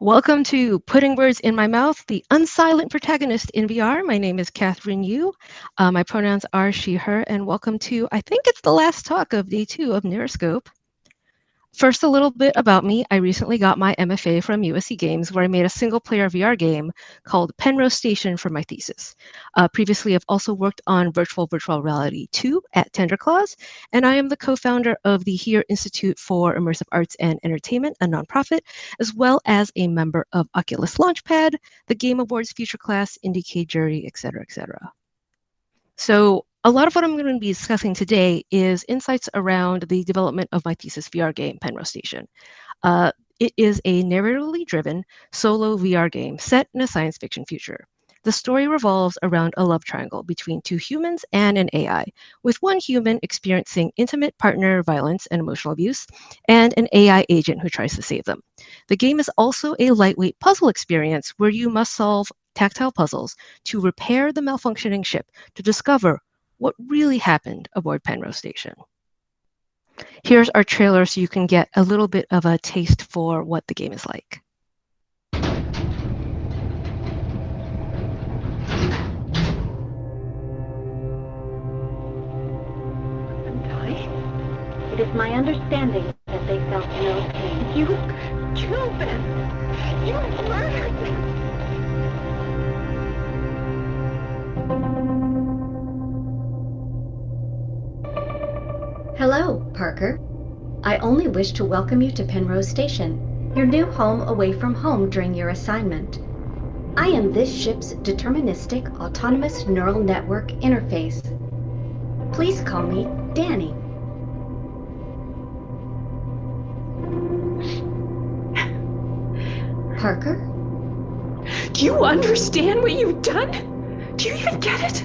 Welcome to Putting Words in My Mouth, the Unsilent Protagonist in VR. My name is Catherine Yu. My pronouns are she, her, and welcome to, I think it's the last talk of day 2 of NarraScope. First, a little bit about me. I recently got my MFA from USC Games, where I made a single-player VR game called Penrose Station for my thesis. Previously, I've also worked on Virtual Reality 2 at TenderClaws, and I am the co-founder of the HERE Institute for Immersive Arts and Entertainment, a nonprofit, as well as a member of Oculus Launchpad, the Game Awards Future Class, Indiecade Jury, etc., etc. So a lot of what I'm going to be discussing today is insights around the development of my thesis VR game, Penrose Station. It is a narratively driven solo VR game set in a science fiction future. The story revolves around a love triangle between two humans and an AI, with one human experiencing intimate partner violence and emotional abuse, and an AI agent who tries to save them. The game is also a lightweight puzzle experience where you must solve tactile puzzles to repair the malfunctioning ship to discover what really happened aboard Penrose Station. Here's our trailer so you can get a little bit of a taste for what the game is like. It is my understanding that they felt no pain. You killed them! You murdered them! Hello, Parker. I only wish to welcome you to Penrose Station, your new home away from home during your assignment. I am this ship's deterministic autonomous neural network interface. Please call me Danny. Parker? Do you understand what you've done? Do you even get it?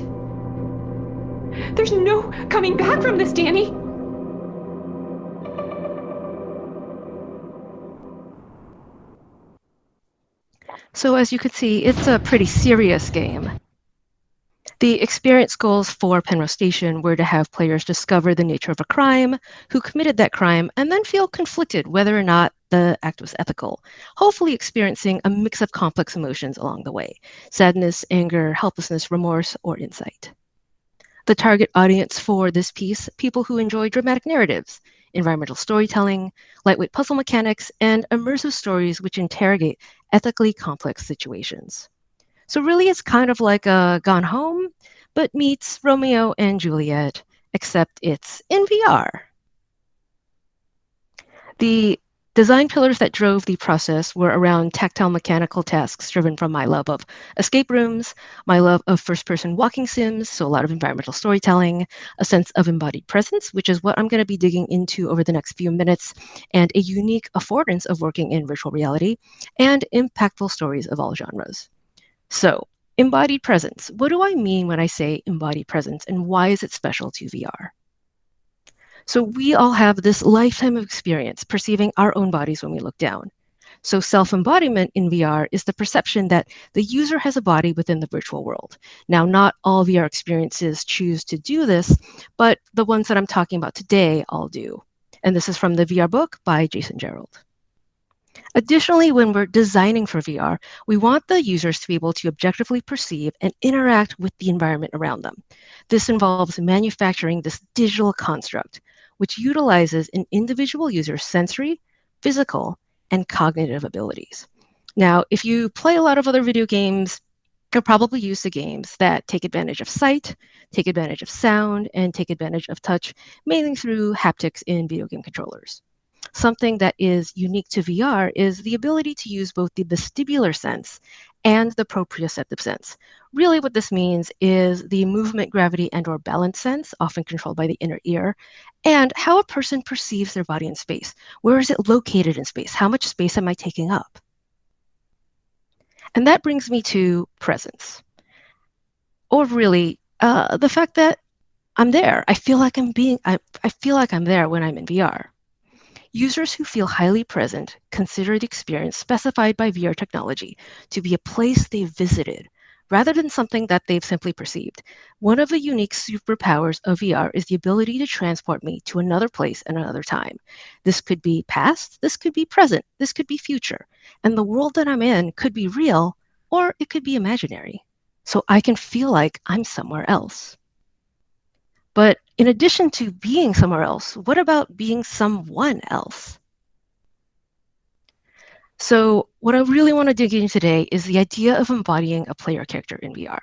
There's no coming back from this, Danny. So as you can see, it's a pretty serious game. The experience goals for Penrose Station were to have players discover the nature of a crime, who committed that crime, and then feel conflicted whether or not the act was ethical, hopefully experiencing a mix of complex emotions along the way: sadness, anger, helplessness, remorse, or insight. The target audience for this piece: people who enjoy dramatic narratives, environmental storytelling, lightweight puzzle mechanics, and immersive stories which interrogate ethically complex situations. So really, it's kind of like a Gone Home, but meets Romeo and Juliet, except it's in VR. The design pillars that drove the process were around tactile mechanical tasks driven from my love of escape rooms, my love of first-person walking sims, so a lot of environmental storytelling, a sense of embodied presence, which is what I'm going to be digging into over the next few minutes, and a unique affordance of working in virtual reality, and impactful stories of all genres. So, embodied presence. What do I mean when I say embodied presence, and why is it special to VR? So we all have this lifetime of experience perceiving our own bodies when we look down. So self-embodiment in VR is the perception that the user has a body within the virtual world. Now, not all VR experiences choose to do this, but the ones that I'm talking about today all do. And this is from the VR book by Jason Gerald. Additionally, when we're designing for VR, we want the users to be able to objectively perceive and interact with the environment around them. This involves manufacturing this digital construct, which utilizes an individual user's sensory, physical, and cognitive abilities. Now, if you play a lot of other video games, you're probably used to games that take advantage of sight, take advantage of sound, and take advantage of touch, mainly through haptics in video game controllers. Something that is unique to VR is the ability to use both the vestibular sense and the proprioceptive sense. Really what this means is the movement, gravity, and/or balance sense, often controlled by the inner ear, and how a person perceives their body in space. Where is it located in space? How much space am I taking up? And that brings me to presence. Or really, the fact that I'm there. I feel like I'm there when I'm in VR. Users who feel highly present consider the experience specified by VR technology to be a place they visited rather than something that they've simply perceived. One of the unique superpowers of VR is the ability to transport me to another place and another time. This could be past, this could be present, this could be future, and the world that I'm in could be real or it could be imaginary. So I can feel like I'm somewhere else. But in addition to being somewhere else, what about being someone else? So, what I really want to dig into today is the idea of embodying a player character in VR.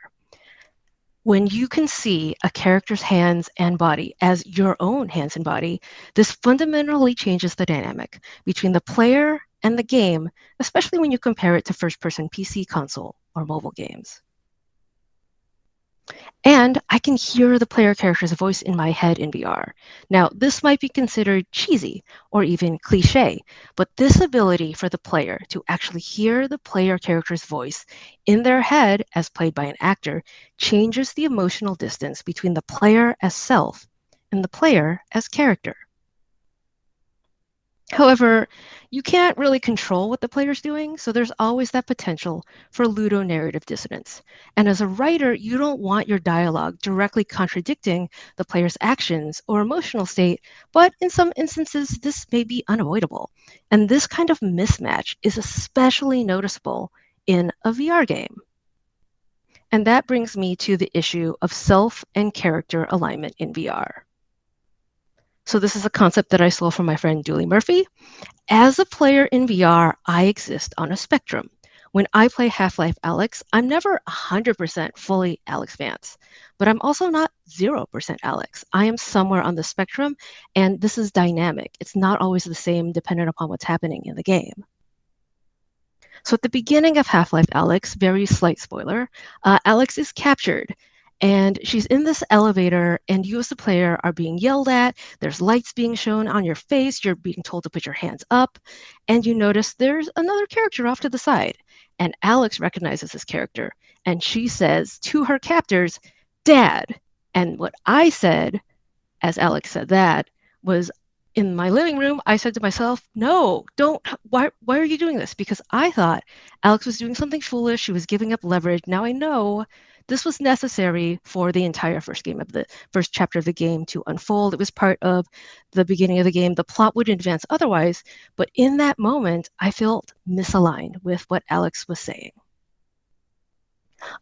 When you can see a character's hands and body as your own hands and body, this fundamentally changes the dynamic between the player and the game, especially when you compare it to first person PC, console, or mobile games. And I can hear the player character's voice in my head in VR. Now, this might be considered cheesy or even cliche, but this ability for the player to actually hear the player character's voice in their head as played by an actor changes the emotional distance between the player as self and the player as character. However, you can't really control what the player's doing, so there's always that potential for ludonarrative dissonance. And as a writer, you don't want your dialogue directly contradicting the player's actions or emotional state, but in some instances, this may be unavoidable. And this kind of mismatch is especially noticeable in a VR game. And that brings me to the issue of self and character alignment in VR. So this is a concept that I stole from my friend Julie Murphy. As a player in VR, I exist on a spectrum. When I play Half-Life Alyx, I'm never 100% fully Alyx Vance, but I'm also not 0% Alyx. I am somewhere on the spectrum, and this is dynamic. It's not always the same dependent upon what's happening in the game. So at the beginning of Half-Life Alyx, very slight spoiler, Alyx is captured and she's in this elevator and you as the player are being yelled at. There's lights being shown on your face. You're being told to put your hands up and you notice there's another character off to the side. And Alyx recognizes this character and she says to her captors, "Dad." And what I said as Alyx said that was, in my living room, I said to myself, no, don't, why are you doing this? Because I thought Alyx was doing something foolish. She was giving up leverage. Now I know this was necessary for the entire first chapter of the game to unfold. It was part of the beginning of the game. The plot wouldn't advance otherwise. But in that moment, I felt misaligned with what Alyx was saying.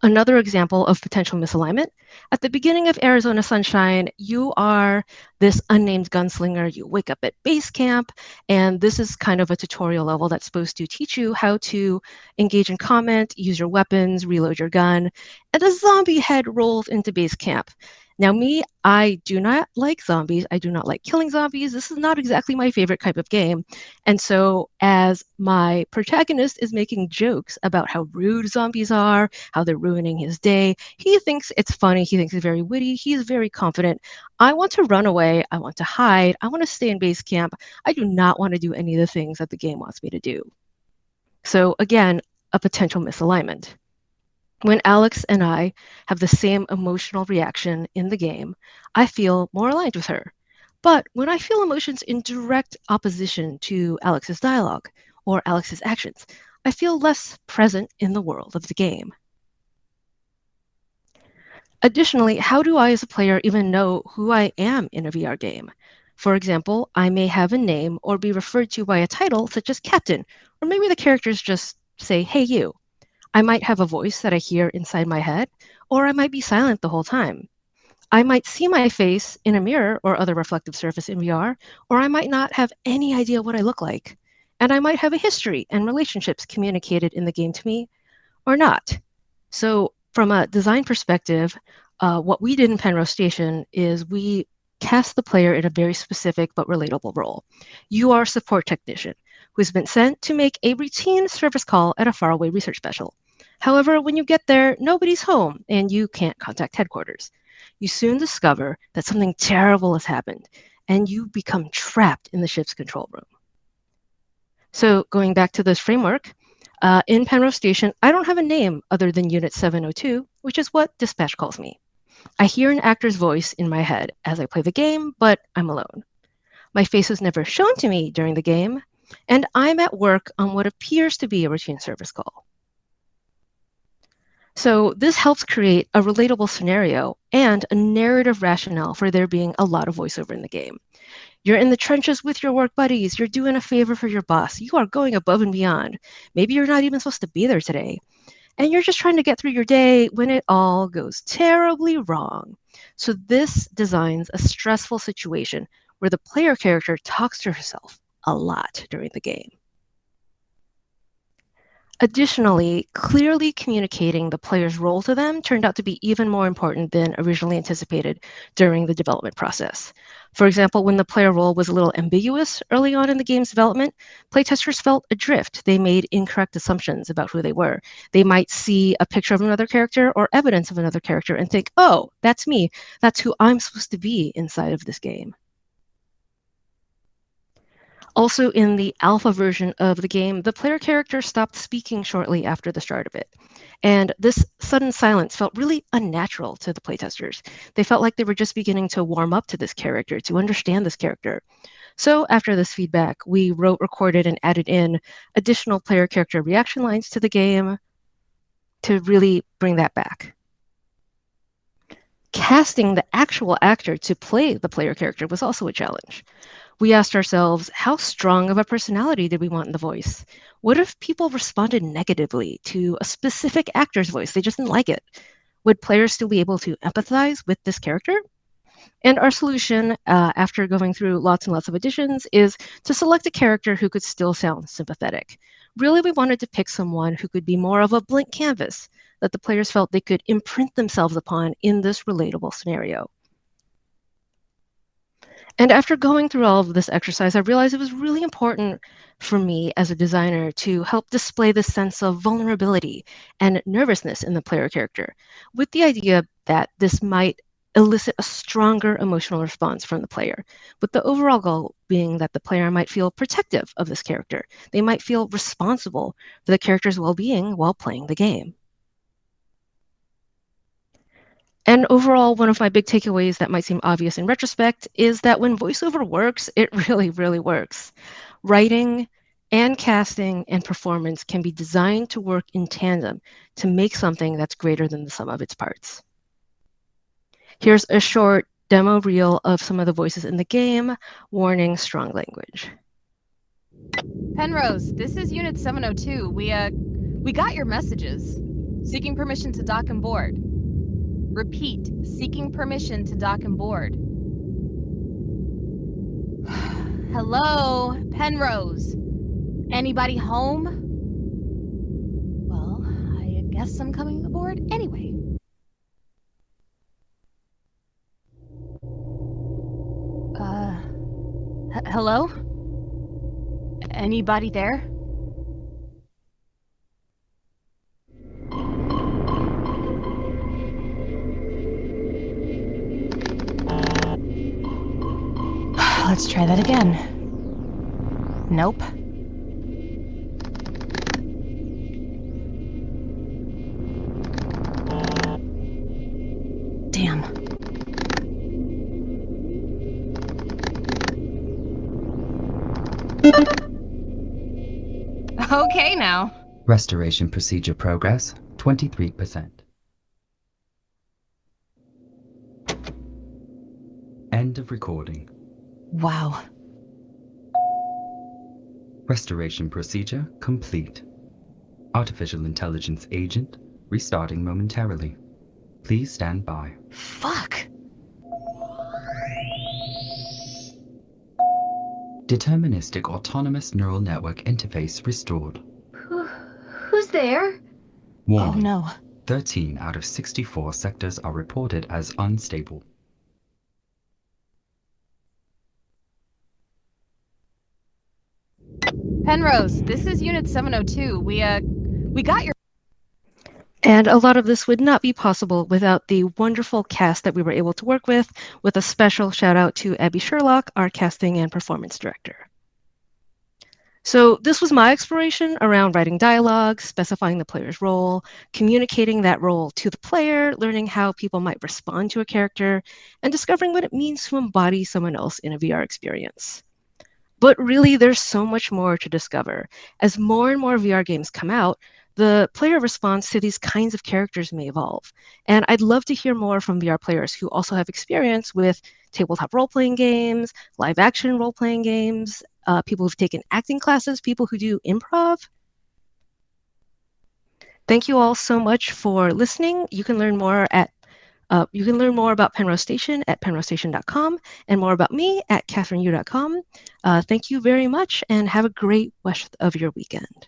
Another example of potential misalignment, at the beginning of Arizona Sunshine, you are this unnamed gunslinger. You wake up at base camp, and this is kind of a tutorial level that's supposed to teach you how to engage in combat, use your weapons, reload your gun, and a zombie head rolls into base camp. Now, me, I do not like zombies. I do not like killing zombies. This is not exactly my favorite type of game. And so, as my protagonist is making jokes about how rude zombies are, how they're ruining his day, he thinks it's funny. He thinks it's very witty. He's very confident. I want to run away. I want to hide. I want to stay in base camp. I do not want to do any of the things that the game wants me to do. So, again, a potential misalignment. When Alyx and I have the same emotional reaction in the game, I feel more aligned with her. But when I feel emotions in direct opposition to Alyx's dialogue or Alyx's actions, I feel less present in the world of the game. Additionally, how do I as a player even know who I am in a VR game? For example, I may have a name or be referred to by a title such as Captain, or maybe the characters just say, "Hey, you." I might have a voice that I hear inside my head, or I might be silent the whole time. I might see my face in a mirror or other reflective surface in VR, or I might not have any idea what I look like. And I might have a history and relationships communicated in the game to me or not. So, from a design perspective, what we did in Penrose Station is we cast the player in a very specific but relatable role. You are a support technician who's been sent to make a routine service call at a faraway research special. However, when you get there, nobody's home and you can't contact headquarters. You soon discover that something terrible has happened and you become trapped in the ship's control room. So, going back to this framework, in Penrose Station, I don't have a name other than Unit 702, which is what dispatch calls me. I hear an actor's voice in my head as I play the game, but I'm alone. My face is never shown to me during the game, and I'm at work on what appears to be a routine service call. So this helps create a relatable scenario and a narrative rationale for there being a lot of voiceover in the game. You're in the trenches with your work buddies. You're doing a favor for your boss. You are going above and beyond. Maybe you're not even supposed to be there today. And you're just trying to get through your day when it all goes terribly wrong. So this designs a stressful situation where the player character talks to herself a lot during the game. Additionally, clearly communicating the player's role to them turned out to be even more important than originally anticipated during the development process. For example, when the player role was a little ambiguous early on in the game's development, playtesters felt adrift. They made incorrect assumptions about who they were. They might see a picture of another character or evidence of another character and think, oh, that's me. That's who I'm supposed to be inside of this game. Also, in the alpha version of the game, the player character stopped speaking shortly after the start of it. And this sudden silence felt really unnatural to the playtesters. They felt like they were just beginning to warm up to this character, to understand this character. So, after this feedback, we wrote, recorded, and added in additional player character reaction lines to the game to really bring that back. Casting the actual actor to play the player character was also a challenge. We asked ourselves, how strong of a personality did we want in the voice? What if people responded negatively to a specific actor's voice? They just didn't like it. Would players still be able to empathize with this character? And our solution, after going through lots and lots of additions, is to select a character who could still sound sympathetic. Really, we wanted to pick someone who could be more of a blank canvas that the players felt they could imprint themselves upon in this relatable scenario. And after going through all of this exercise, I realized it was really important for me as a designer to help display this sense of vulnerability and nervousness in the player character, with the idea that this might elicit a stronger emotional response from the player, with the overall goal being that the player might feel protective of this character. They might feel responsible for the character's well-being while playing the game. And overall, one of my big takeaways that might seem obvious in retrospect is that when voiceover works, it really, really works. Writing and casting and performance can be designed to work in tandem to make something that's greater than the sum of its parts. Here's a short demo reel of some of the voices in the game, warning strong language. Penrose, this is Unit 702. We got your messages. Seeking permission to dock and board. Repeat, seeking permission to dock and board. Hello, Penrose. Anybody home? Well, I guess I'm coming aboard anyway. Hello? Anybody there? Let's try that again. Nope. Damn. Okay now. Restoration procedure progress, 23%. End of recording. Wow. Restoration procedure complete. Artificial intelligence agent restarting momentarily. Please stand by. Fuck. Deterministic autonomous neural network interface restored. Who's there? Warning. Oh no. 13 out of 64 sectors are reported as unstable. Penrose, this is Unit 702. We got your... And a lot of this would not be possible without the wonderful cast that we were able to work with a special shout out to Abby Sherlock, our casting and performance director. So this was my exploration around writing dialogue, specifying the player's role, communicating that role to the player, learning how people might respond to a character, and discovering what it means to embody someone else in a VR experience. But really, there's so much more to discover. As more and more VR games come out, the player response to these kinds of characters may evolve. And I'd love to hear more from VR players who also have experience with tabletop role-playing games, live-action role-playing games, people who've taken acting classes, people who do improv. Thank you all so much for listening. You can learn more about Penrose Station at penrosestation.com and more about me at catherineyou.com. Thank you very much and have a great rest of your weekend.